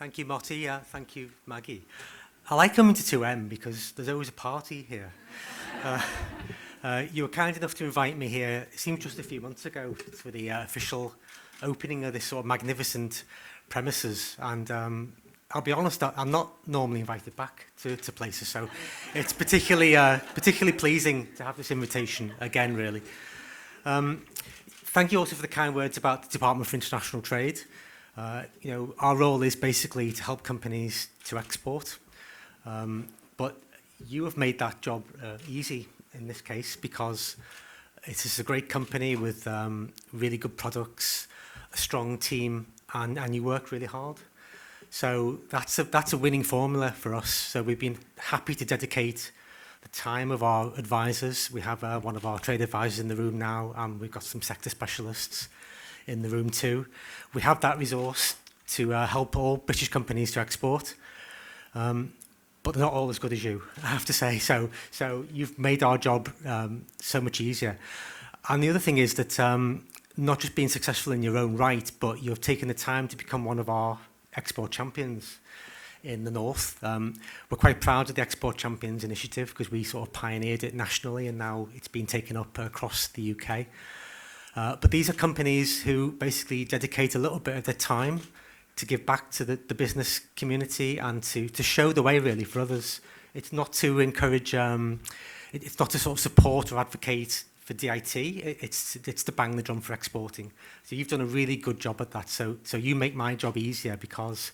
Thank you, Motti. Thank you, Maggie. I like coming to 2M because there's always a party here. You were kind enough to invite me here, it seemed just a few months ago, for the official opening of this sort of magnificent premises. And I'll be honest, I'm not normally invited back to places, so it's particularly pleasing to have this invitation again, really. Thank you also for the kind words about the Department for International Trade. Our role is basically to help companies to export, but you have made that job easy in this case because it is a great company with really good products, a strong team, and you work really hard. So that's a winning formula for us. So we've been happy to dedicate the time of our advisors. We have one of our trade advisors in the room now, and we've got some sector specialists in the room too. We have that resource to help all British companies to export, but they're not all as good as you, I have to say. So you've made our job so much easier. And the other thing is that not just being successful in your own right, but you've taken the time to become one of our export champions in the North. We're quite proud of the Export Champions initiative because we sort of pioneered it nationally, and now it's been taken up across the UK. But these are companies who basically dedicate a little bit of their time to give back to the business community and to show the way really for others. It's not to encourage, it's not to sort of support or advocate for DIT, it's to bang the drum for exporting. So you've done a really good job at that. So you make my job easier because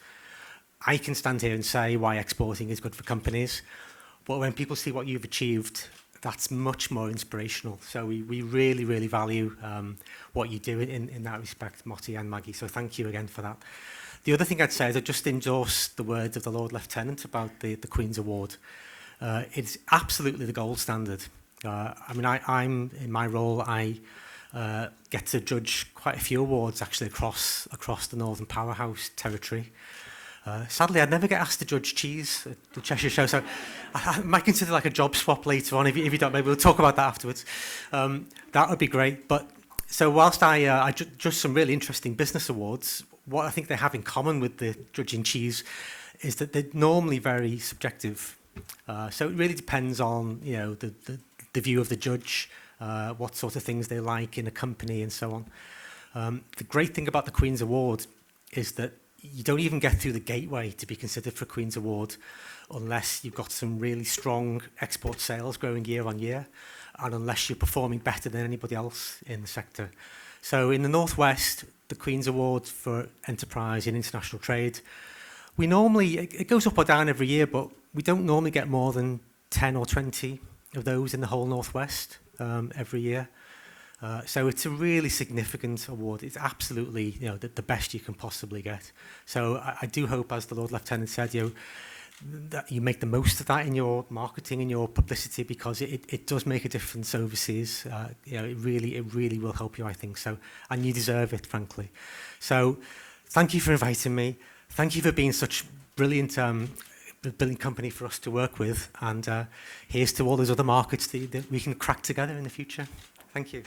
I can stand here and say why exporting is good for companies, but when people see what you've achieved, that's much more inspirational. So we really, really value what you do in that respect, Motti and Maggie. So thank you again for that. The other thing I'd say is I just endorse the words of the Lord Lieutenant about the Queen's Award. It's absolutely the gold standard. I'm in my role, I get to judge quite a few awards actually across the Northern Powerhouse territory. Sadly, I'd never get asked to judge cheese at the Cheshire Show, so I might consider like a job swap later on if you don't. Maybe we'll talk about that afterwards. That would be great. But so whilst I judge some really interesting business awards, what I think they have in common with the judging cheese is that they're normally very subjective. So it really depends on the view of the judge, what sort of things they like in a company, and so on. The great thing about the Queen's Award is that you don't even get through the gateway to be considered for a Queen's Award unless you've got some really strong export sales growing year on year, and unless you're performing better than anybody else in the sector. So in the Northwest, the Queen's Award for Enterprise in International Trade, we normally, it goes up or down every year, but we don't normally get more than 10 or 20 of those in the whole Northwest every year. So it's a really significant award. It's absolutely the best you can possibly get. So I do hope, as the Lord Lieutenant said, that you make the most of that in your marketing and your publicity, because it does make a difference overseas. It really will help you, I think. So, and you deserve it, frankly. So thank you for inviting me. Thank you for being such brilliant company for us to work with. And here's to all those other markets that we can crack together in the future. Thank you.